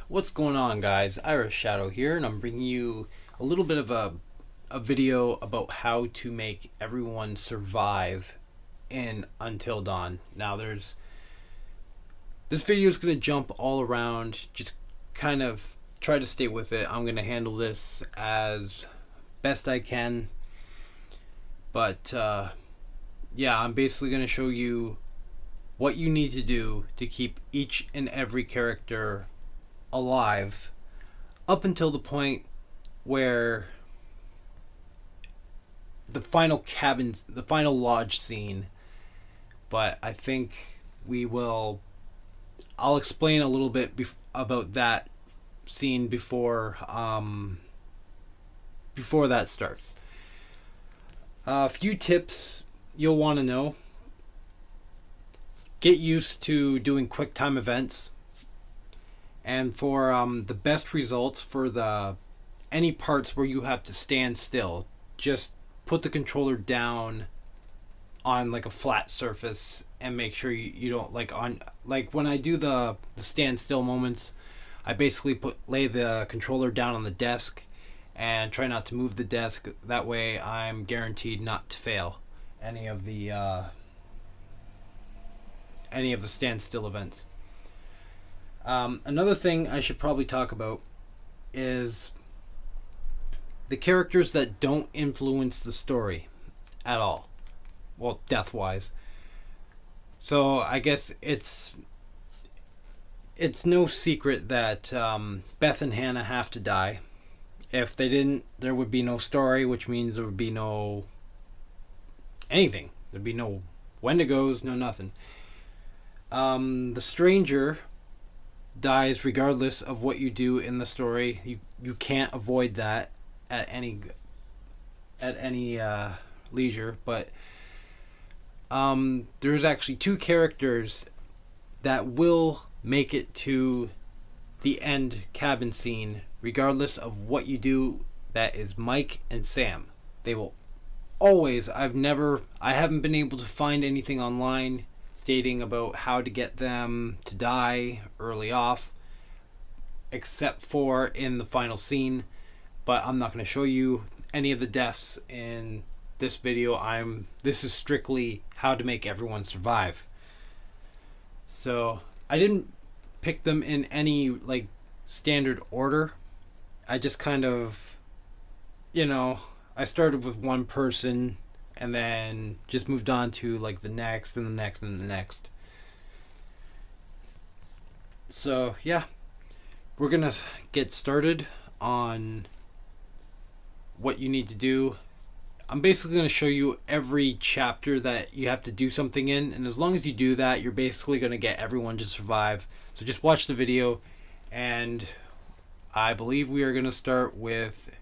What's going on, guys? Irish Shadow here, and I'm bringing you a little bit of a video about how to make everyone survive in Until Dawn. Now, this video is going to jump all around. Just kind of try to stay with it. I'm going to handle this as best I can, but yeah, I'm basically going to show you what you need to do to keep each and every character alive up until the point where the final lodge scene. But I think I'll explain a little bit about that scene before that starts. A few tips you'll want to know. Get used to doing quick time events. And for the best results for any parts where you have to stand still, just put the controller down on like a flat surface and make sure you don't like when I do the stand still moments, I basically lay the controller down on the desk and try not to move the desk. That way I'm guaranteed not to fail any of the standstill events. Another thing I should probably talk about is the characters that don't influence the story at all. Well, death-wise. So I guess it's no secret that Beth and Hannah have to die. If they didn't, there would be no story, which means there would be no anything. There'd be no Wendigos, no nothing. The stranger dies regardless of what you do in the story. You can't avoid that at any leisure. But there's actually two characters that will make it to the end cabin scene regardless of what you do. That is Mike and Sam. They will always. I haven't been able to find anything online stating about how to get them to die early off, except for in the final scene. But I'm not going to show you any of the deaths in this video. This is strictly how to make everyone survive. So I didn't pick them in any standard order. I just kind of, I started with one person and then just moved on to the next and the next and the next. So yeah, we're gonna get started on what you need to do. I'm basically gonna show you every chapter that you have to do something in, and as long as you do that, you're basically gonna get everyone to survive. So just watch the video, and I believe we are gonna start with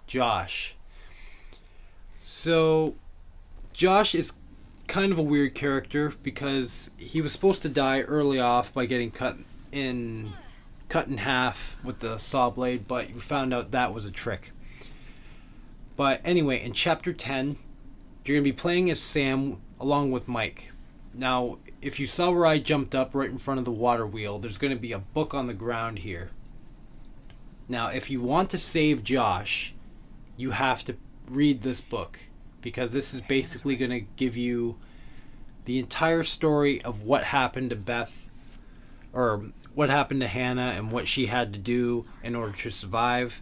Josh. So Josh is kind of a weird character because he was supposed to die early off by getting cut in half with the saw blade, but you found out that was a trick. But anyway, in chapter 10, you're going to be playing as Sam along with Mike. Now, if you saw where I jumped up right in front of the water wheel, there's going to be a book on the ground here. Now, if you want to save Josh, you have to read this book, because this is basically going to give you the entire story of what happened to Beth, or what happened to Hannah, and what she had to do in order to survive.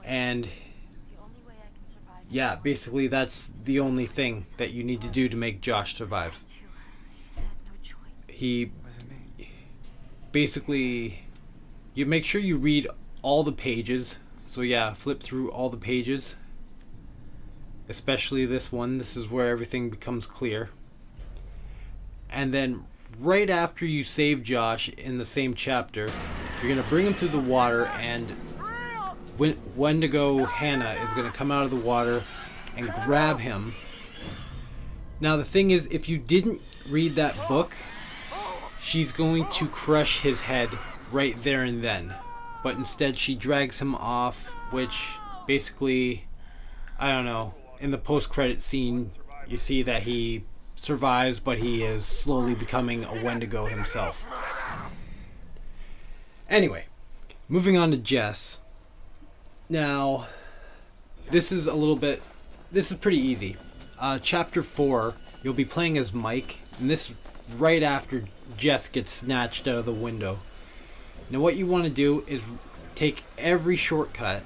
And yeah, basically that's the only thing that you need to do to make Josh survive. He basically, you make sure you read all the pages. So yeah, flip through all the pages, especially this one. This is where everything becomes clear. And then right after you save Josh in the same chapter, you're going to bring him through the water, and Wendigo Hannah is going to come out of the water and grab him. Now the thing is, if you didn't read that book, she's going to crush his head right there and then. But instead she drags him off, which basically, I don't know, in the post-credit scene you see that he survives, but he is slowly becoming a Wendigo himself. Anyway, Moving on to Jess. Now, this is pretty easy. Chapter 4, you'll be playing as Mike, and this right after Jess gets snatched out of the window. Now what you want to do is take every shortcut,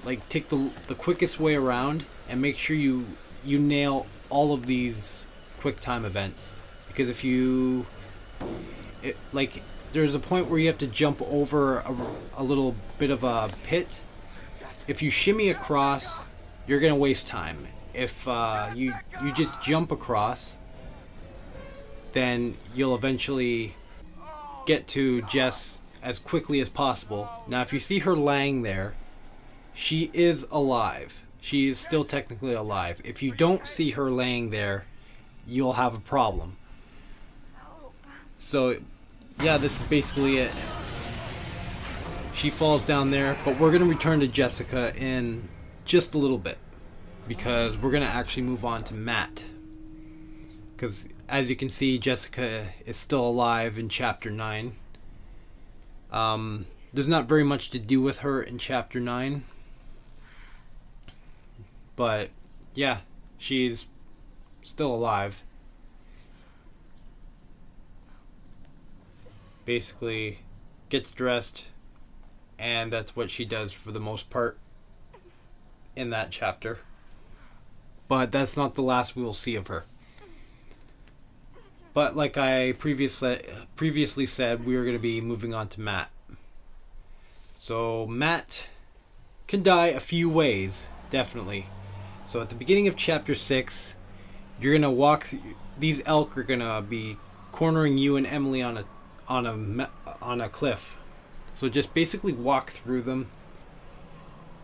like take the quickest way around, and make sure you nail all of these quick time events. Because if you... there's a point where you have to jump over a little bit of a pit. If you shimmy across, you're going to waste time. If you just jump across, then you'll eventually get to Jess as quickly as possible. Now, if you see her laying there, she is alive. She is still technically alive. If you don't see her laying there, you'll have a problem. So, yeah, this is basically it. She falls down there, but we're going to return to Jessica in just a little bit, because we're going to actually move on to Matt. Because, as you can see, Jessica is still alive in Chapter 9. There's not very much to do with her in Chapter 9. But, yeah, she's still alive. Basically, gets dressed, and that's what she does for the most part in that chapter. But that's not the last we will see of her. But like I previously said, we are going to be moving on to Matt. So Matt can die a few ways, definitely. So at the beginning of chapter 6, you're going to walk... These elk are going to be cornering you and Emily on a cliff. So just basically walk through them.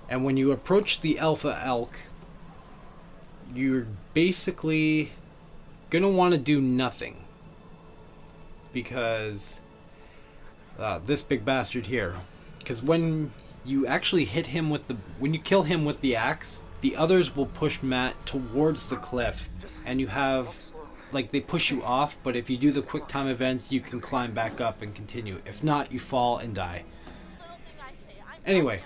And when you approach the alpha elk, you're basically gonna want to do nothing, because this big bastard here, because when you actually hit him when you kill him with the axe, the others will push Matt towards the cliff, and you have, they push you off, but if you do the quick time events, you can climb back up and continue. If not, you fall and die. Anyway,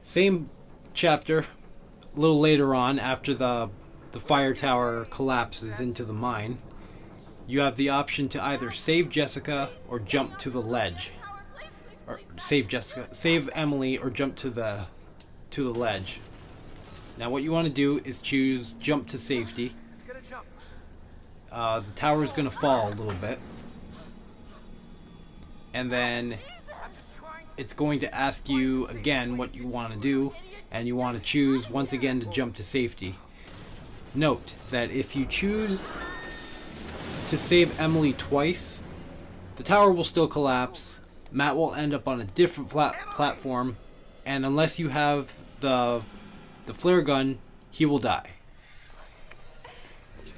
same chapter, a little later on, after the fire tower collapses into the mine, you have the option to either save Jessica or jump to the ledge. Or save Emily or jump to the ledge. Now what you want to do is choose jump to safety. The tower is going to fall a little bit. And then it's going to ask you again what you want to do, and you want to choose once again to jump to safety. Note that if you choose to save Emily twice, the tower will still collapse, Matt will end up on a different platform, and unless you have the flare gun, he will die.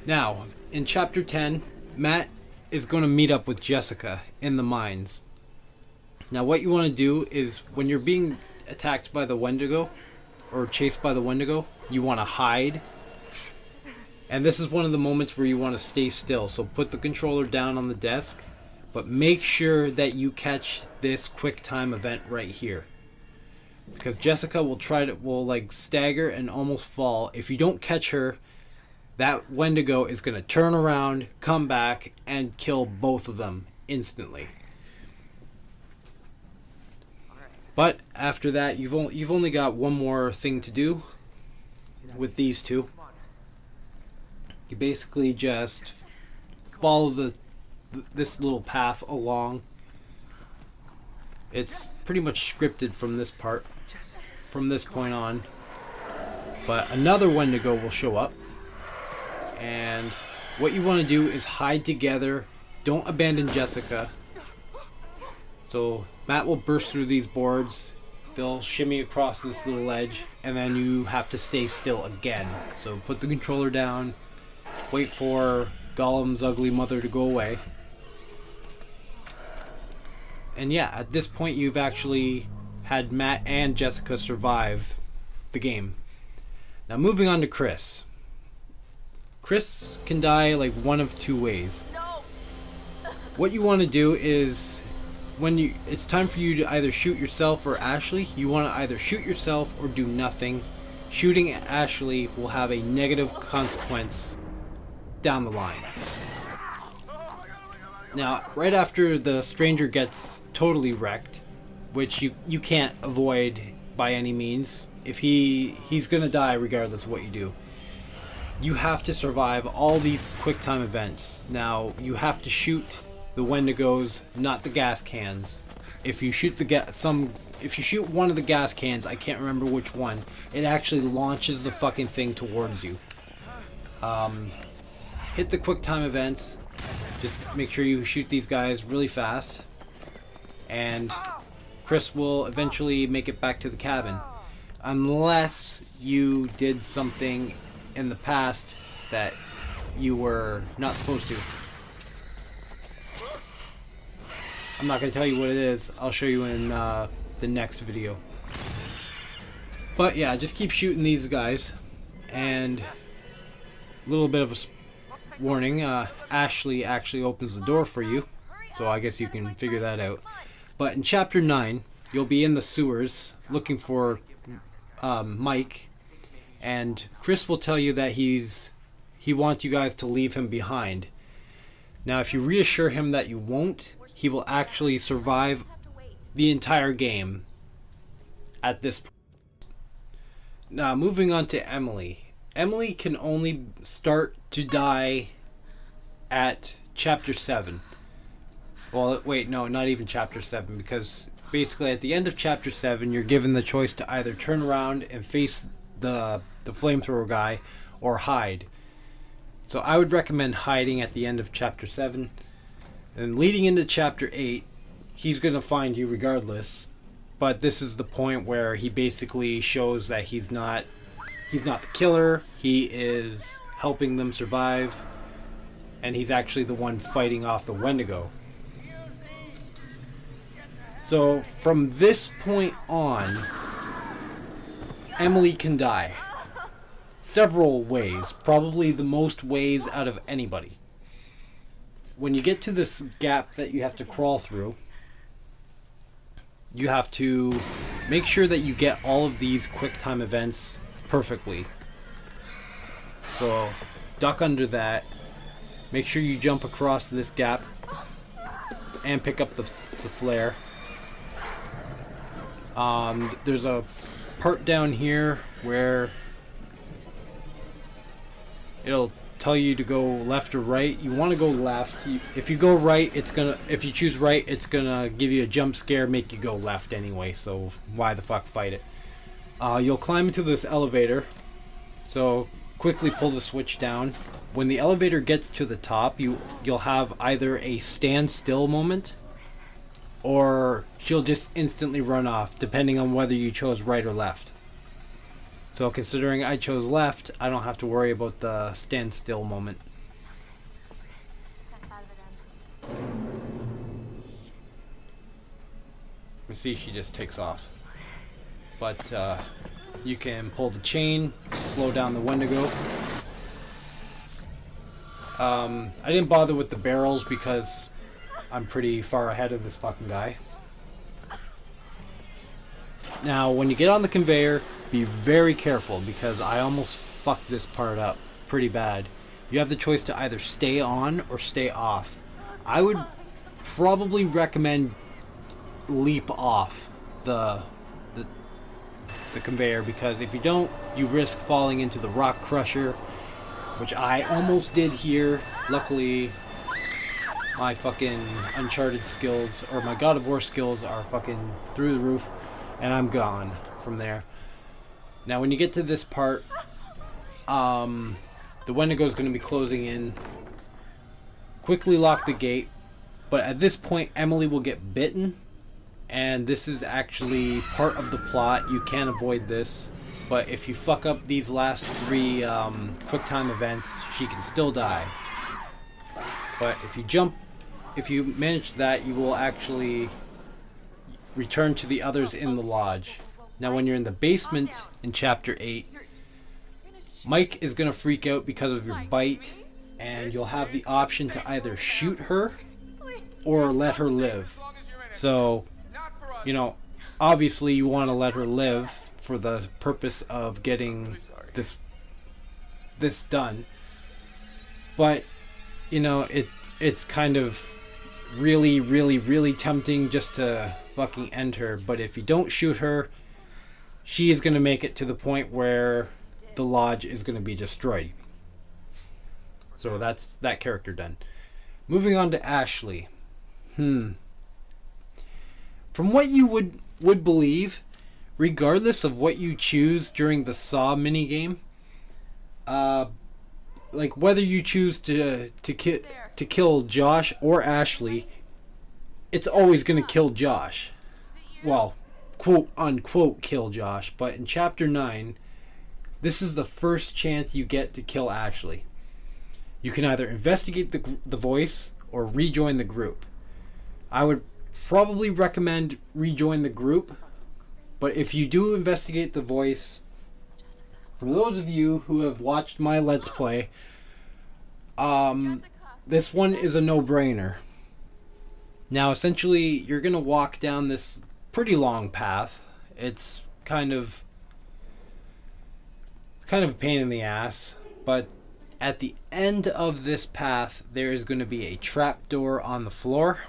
Now, in chapter 10, Matt is going to meet up with Jessica in the mines. Now what you want to do is, when you're being attacked by the Wendigo, or chased by the Wendigo, you want to hide. And this is one of the moments where you want to stay still. So put the controller down on the desk, but make sure that you catch this quick time event right here. Because Jessica will stagger and almost fall. If you don't catch her, that Wendigo is going to turn around, come back, and kill both of them instantly. But after that, you've only got one more thing to do with these two. You basically just follow this little path along. It's pretty much scripted from this point on. But another Wendigo will show up, and what you want to do is hide together. Don't abandon Jessica. So Matt will burst through these boards. They'll shimmy across this little ledge, and then you have to stay still again. So put the controller down, wait for Gollum's ugly mother to go away. And yeah, at this point you've actually had Matt and Jessica survive the game. Now moving on to Chris. Chris can die one of two ways. What you want to do is it's time for you to either shoot yourself or Ashley, you want to either shoot yourself or do nothing. Shooting Ashley will have a negative consequence down the line. Now, right after the stranger gets totally wrecked, which you can't avoid by any means, if he's gonna die regardless of what you do. You have to survive all these quick time events. Now, you have to shoot the Wendigos, not the gas cans. If you shoot if you shoot one of the gas cans, I can't remember which one, it actually launches the fucking thing towards you. Hit the quick time events. Just make sure you shoot these guys really fast, and Chris will eventually make it back to the cabin. Unless you did something in the past that you were not supposed to. I'm not going to tell you what it is. I'll show you in the next video. But yeah, just keep shooting these guys. And a little bit of a warning, Ashley actually opens the door for you. So I guess you can figure that out. But in Chapter 9, you'll be in the sewers looking for Mike. And Chris will tell you that he wants you guys to leave him behind. Now, if you reassure him that you won't, he will actually survive the entire game at this point. Now, moving on to Emily. Emily can only start to die at Chapter 7. Well, wait, no, not even Chapter 7, because basically at the end of Chapter 7, you're given the choice to either turn around and face the flamethrower guy or hide. So I would recommend hiding at the end of Chapter 7. And leading into Chapter 8, he's going to find you regardless. But this is the point where he basically shows that he's not the killer. He is helping them survive. And he's actually the one fighting off the Wendigo. So from this point on, Emily can die. Several ways. Probably the most ways out of anybody. When you get to this gap that you have to crawl through, you have to make sure that you get all of these quick time events perfectly. So duck under that. Make sure you jump across this gap and pick up the flare. There's a part down here where it'll tell you to go left or right. You want to go left. If you go right, if you choose right, it's gonna give you a jump scare, make you go left anyway, so why the fuck fight it? You'll climb into this elevator, so quickly pull the switch down. When the elevator gets to the top, you'll have either a stand still moment, or she'll just instantly run off, depending on whether you chose right or left. So considering I chose left, I don't have to worry about the standstill moment. You see, she just takes off. But you can pull the chain to slow down the Wendigo. I didn't bother with the barrels because I'm pretty far ahead of this fucking guy. Now, when you get on the conveyor, be very careful because I almost fucked this part up pretty bad. You have the choice to either stay on or stay off. I would probably recommend leap off the conveyor, because if you don't, you risk falling into the rock crusher, which I almost did here. Luckily, my fucking Uncharted skills, or my God of War skills, are fucking through the roof, and I'm gone from there. Now, when you get to this part, the Wendigo is going to be closing in. Quickly lock the gate, but at this point, Emily will get bitten, and this is actually part of the plot. You can't avoid this, but if you fuck up these last 3 quick time events, she can still die. But if you manage that, you will actually return to the others in the lodge. Now, when you're in the basement in Chapter 8, Mike is going to freak out because of your bite, and you'll have the option to either shoot her or let her live. So, you know, obviously you want to let her live for the purpose of getting this done. But, you know, it's kind of really, really, really tempting just to fucking end her. But if you don't shoot her, she's going to make it to the point where the lodge is going to be destroyed. So that's that character done. Moving on to Ashley. From what you would believe, regardless of what you choose during the Saw minigame, like whether you choose to kill Josh or Ashley, it's always going to kill Josh. Well, quote unquote kill Josh. But in Chapter 9, this is the first chance you get to kill Ashley. You can either investigate the voice or rejoin the group. I would probably recommend rejoin the group, but if you do investigate the voice, for those of you who have watched my Let's Play, this one is a no-brainer. Now, essentially, you're going to walk down this pretty long path. It's kind of a pain in the ass, but at the end of this path, there is going to be a trapdoor on the floor.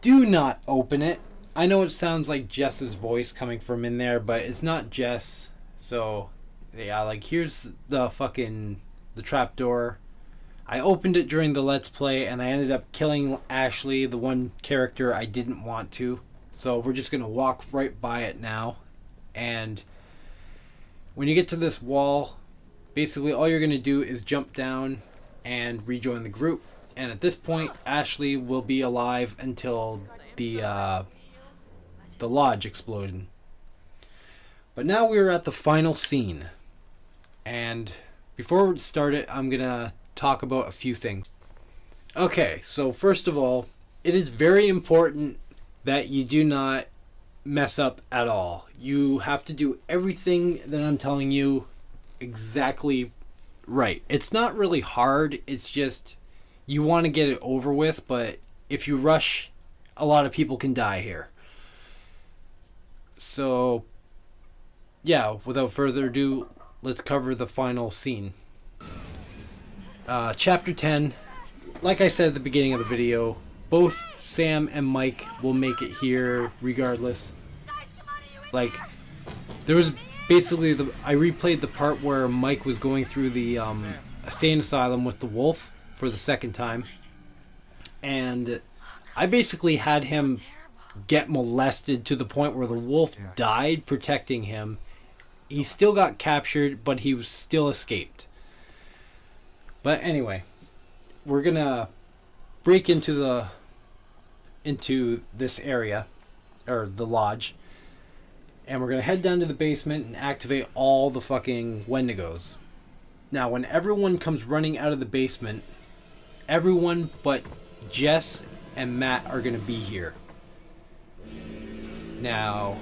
Do not open it. I know it sounds like Jess's voice coming from in there, but it's not Jess. So, yeah, like, here's the trapdoor. I opened it during the Let's Play, and I ended up killing Ashley, the one character I didn't want to. So we're just going to walk right by it now. And when you get to this wall, basically all you're going to do is jump down and rejoin the group. And at this point, Ashley will be alive until the lodge explosion. But now we're at the final scene. And before we start it, I'm going to talk about a few things. Okay, so first of all, it is very important that you do not mess up at all. You have to do everything that I'm telling you exactly right. It's not really hard, it's just you want to get it over with, but if you rush, a lot of people can die here. So, yeah, without further ado, let's cover the final scene. Chapter 10, like I said at the beginning of the video, both Sam and Mike will make it here regardless. Like, there was basically I replayed the part where Mike was going through the insane asylum with the wolf for the second time, and I basically had him get molested to the point where the wolf died protecting him. He still got captured, but he was still escaped. But anyway, we're gonna break into this area, or the lodge, and we're gonna head down to the basement and activate all the fucking Wendigos. Now, when everyone comes running out of the basement, everyone but Jess and Matt are gonna be here. Now,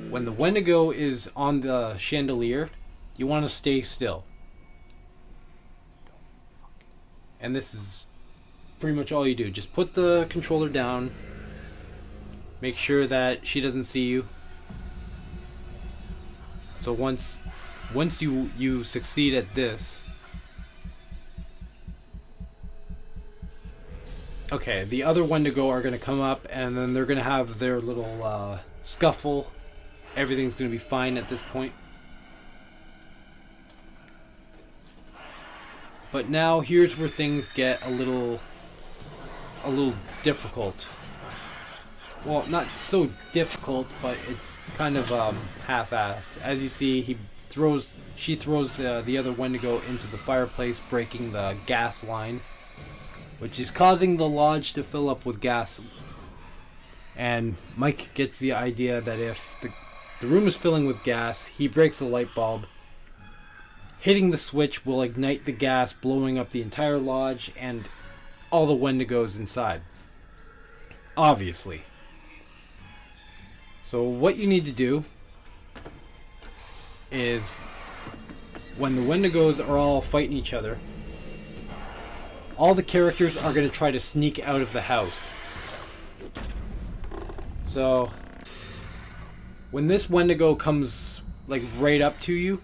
when the Wendigo is on the chandelier, you want to stay still. And this is pretty much all you do. Just put the controller down. Make sure that she doesn't see you. So once you succeed at this, okay, the other Wendigo are going to come up, and then they're going to have their little scuffle. Everything's going to be fine at this point. But now here's where things get a little difficult. Well, not so difficult, but it's kind of half-assed. As you see, she throws the other Wendigo into the fireplace, breaking the gas line, which is causing the lodge to fill up with gas. And Mike gets the idea that if the room is filling with gas, he breaks a light bulb. Hitting the switch will ignite the gas, blowing up the entire lodge and all the Wendigos inside. Obviously. So what you need to do is, when the Wendigos are all fighting each other, all the characters are going to try to sneak out of the house. So when this Wendigo comes like right up to you,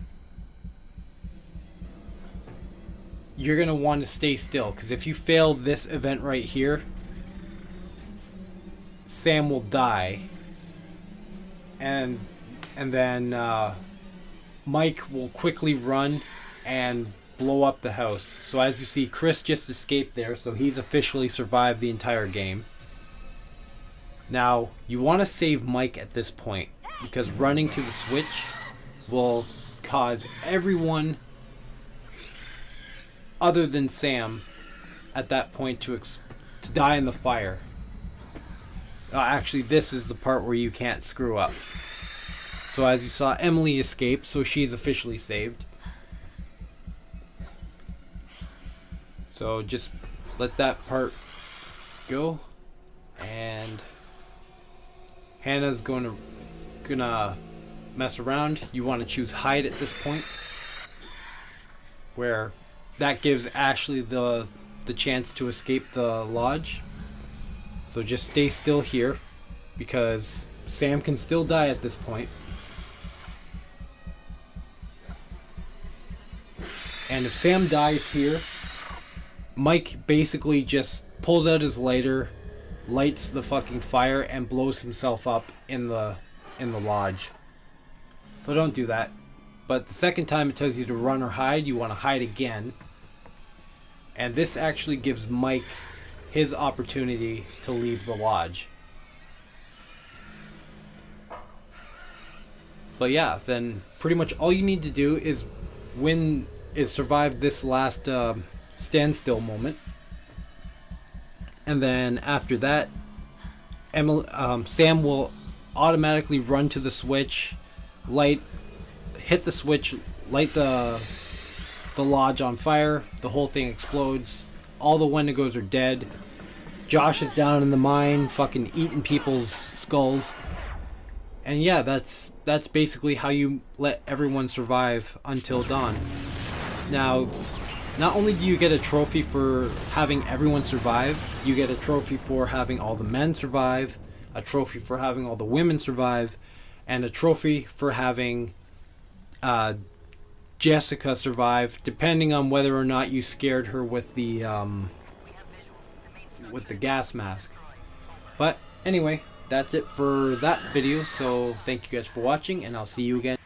you're gonna want to stay still, because if you fail this event right here, Sam will die, and then Mike will quickly run and blow up the house. So as you see, Chris just escaped there, so he's officially survived the entire game. Now you want to save Mike at this point, because running to the switch will cause everyone other than Sam at that point to die in the fire. Actually, this is the part where you can't screw up. So as you saw, Emily escaped, so she's officially saved. So just let that part go, and Hannah's gonna mess around. You want to choose hide at this point, where that gives Ashley the chance to escape the lodge. So just stay still here, because Sam can still die at this point. And if Sam dies here, Mike basically just pulls out his lighter, lights the fucking fire, and blows himself up in the lodge. So don't do that. But the second time it tells you to run or hide, you want to hide again. And this actually gives Mike his opportunity to leave the lodge. But yeah, then pretty much all you need to do is survive this last standstill moment. And then after that, Sam will automatically run to the switch, hit the switch, light the lodge on fire. The whole thing explodes. All the Wendigos are dead. Josh is down in the mine, fucking eating people's skulls. And yeah, that's basically how you let everyone survive until dawn. Now, not only do you get a trophy for having everyone survive, you get a trophy for having all the men survive, a trophy for having all the women survive, and a trophy for having Jessica survive, depending on whether or not you scared her with the gas mask. But anyway, that's it for that video, so thank you guys for watching, and I'll see you again.